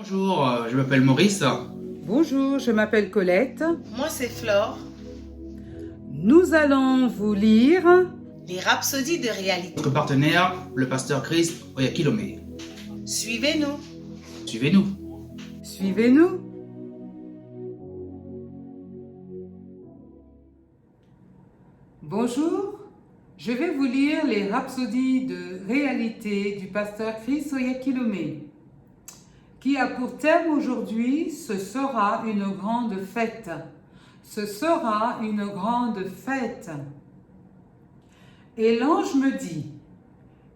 Bonjour, je m'appelle Maurice. Bonjour, je m'appelle Colette. Moi, c'est Flore. Nous allons vous lire Les rhapsodies de réalité. Notre partenaire, le pasteur Chris Oyakilome. Suivez-nous. Suivez-nous. Suivez-nous. Bonjour, je vais vous lire les rhapsodies de réalité du pasteur Chris Oyakilome, qui a pour thème aujourd'hui « Ce sera une grande fête ». Ce sera une grande fête. Et l'ange me dit,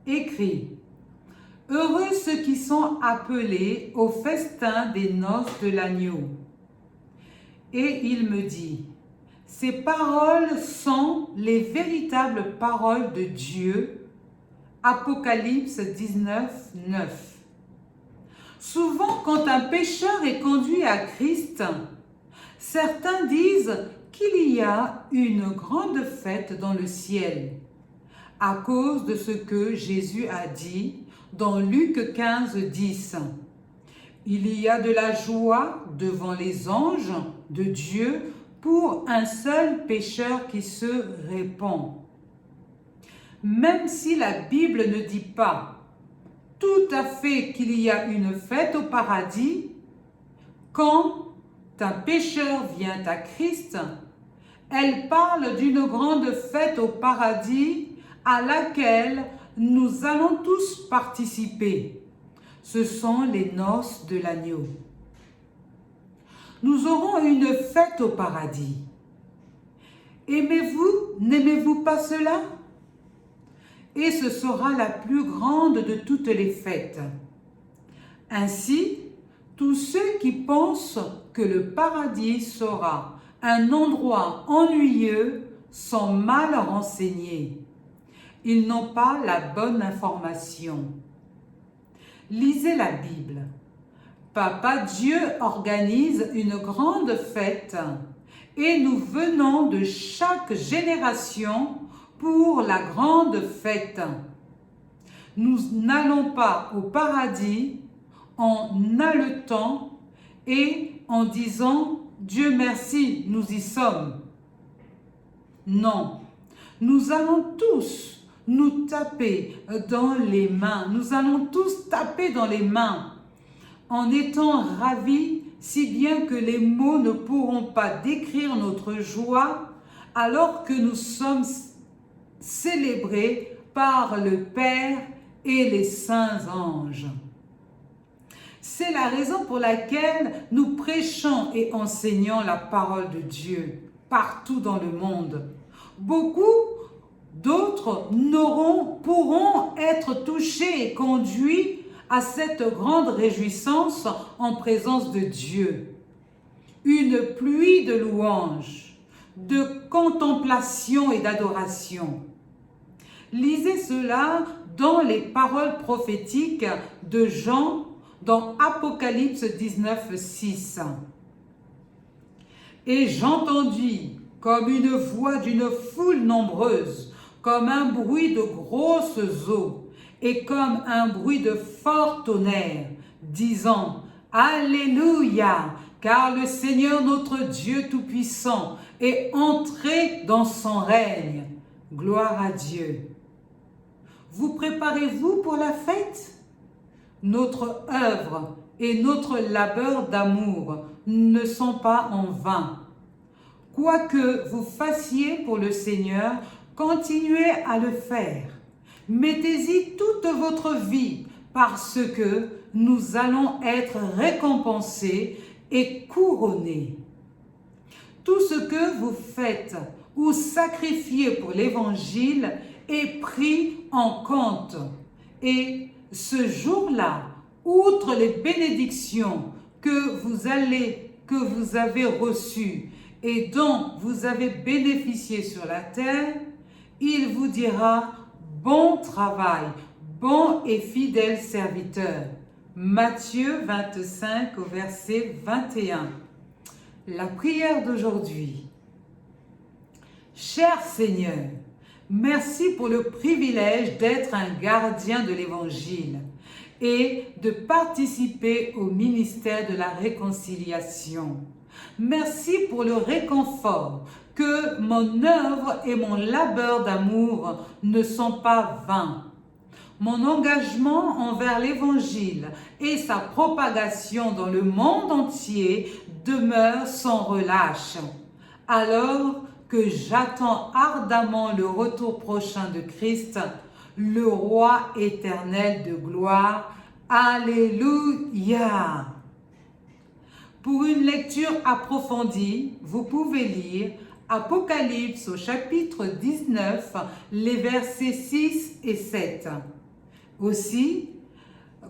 écris, heureux ceux qui sont appelés au festin des noces de l'agneau. Et il me dit, ces paroles sont les véritables paroles de Dieu. Apocalypse 19, 9. Souvent, quand un pécheur est conduit à Christ, certains disent qu'il y a une grande fête dans le ciel à cause de ce que Jésus a dit dans Luc 15, 10. Il y a de la joie devant les anges de Dieu pour un seul pécheur qui se répand. Même si la Bible ne dit pas tout à fait qu'il y a une fête au paradis, quand un pécheur vient à Christ, elle parle d'une grande fête au paradis à laquelle nous allons tous participer. Ce sont les noces de l'agneau. Nous aurons une fête au paradis. Aimez-vous, n'aimez-vous pas cela? Et ce sera la plus grande de toutes les fêtes. Ainsi, tous ceux qui pensent que le paradis sera un endroit ennuyeux sont mal renseignés. Ils n'ont pas la bonne information. Lisez la Bible. Papa Dieu organise une grande fête et nous venons de chaque génération pour la grande fête. Nous n'allons pas au paradis en haletant et en disant « Dieu merci, nous y sommes ». Non, nous allons tous nous taper dans les mains. Nous allons tous taper dans les mains en étant ravis, si bien que les mots ne pourront pas décrire notre joie alors que nous sommes célébrés par le Père et les saints anges. C'est la raison pour laquelle nous prêchons et enseignons la parole de Dieu partout dans le monde. Beaucoup d'autres pourront être touchés et conduits à cette grande réjouissance en présence de Dieu. Une pluie de louanges, de contemplation et d'adoration. Lisez cela dans les paroles prophétiques de Jean dans Apocalypse 19, 6. Et j'entendis comme une voix d'une foule nombreuse, comme un bruit de grosses eaux et comme un bruit de fort tonnerre, disant « Alléluia, car le Seigneur notre Dieu Tout-Puissant est entré dans son règne. Gloire à Dieu. » Vous préparez-vous pour la fête? Notre œuvre et notre labeur d'amour ne sont pas en vain. Quoi que vous fassiez pour le Seigneur, continuez à le faire. Mettez-y toute votre vie parce que nous allons être récompensés et couronnés. Tout ce que vous faites ou sacrifiez pour l'Évangile est pris en compte. Et ce jour-là, outre les bénédictions que vous avez reçues et dont vous avez bénéficié sur la terre, il vous dira « Bon travail, bon et fidèle serviteur ». Matthieu 25 au verset 21. La prière d'aujourd'hui. Cher Seigneur, merci pour le privilège d'être un gardien de l'Évangile. et de participer au ministère de la réconciliation. Merci pour le réconfort, que mon œuvre et mon labeur d'amour ne sont pas vains. Mon engagement envers l'Évangile et sa propagation dans le monde entier demeure sans relâche. Alors que j'attends ardemment le retour prochain de Christ, le Roi éternel de gloire. Alléluia! Pour une lecture approfondie, vous pouvez lire Apocalypse au chapitre 19, les versets 6 et 7. Aussi,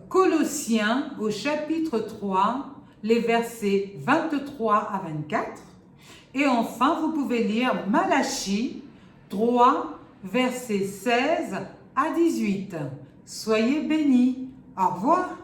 Colossiens au chapitre 3, les versets 23 à 24. Et enfin, vous pouvez lire Malachie 3, versets 16 à 18. Soyez bénis. Au revoir.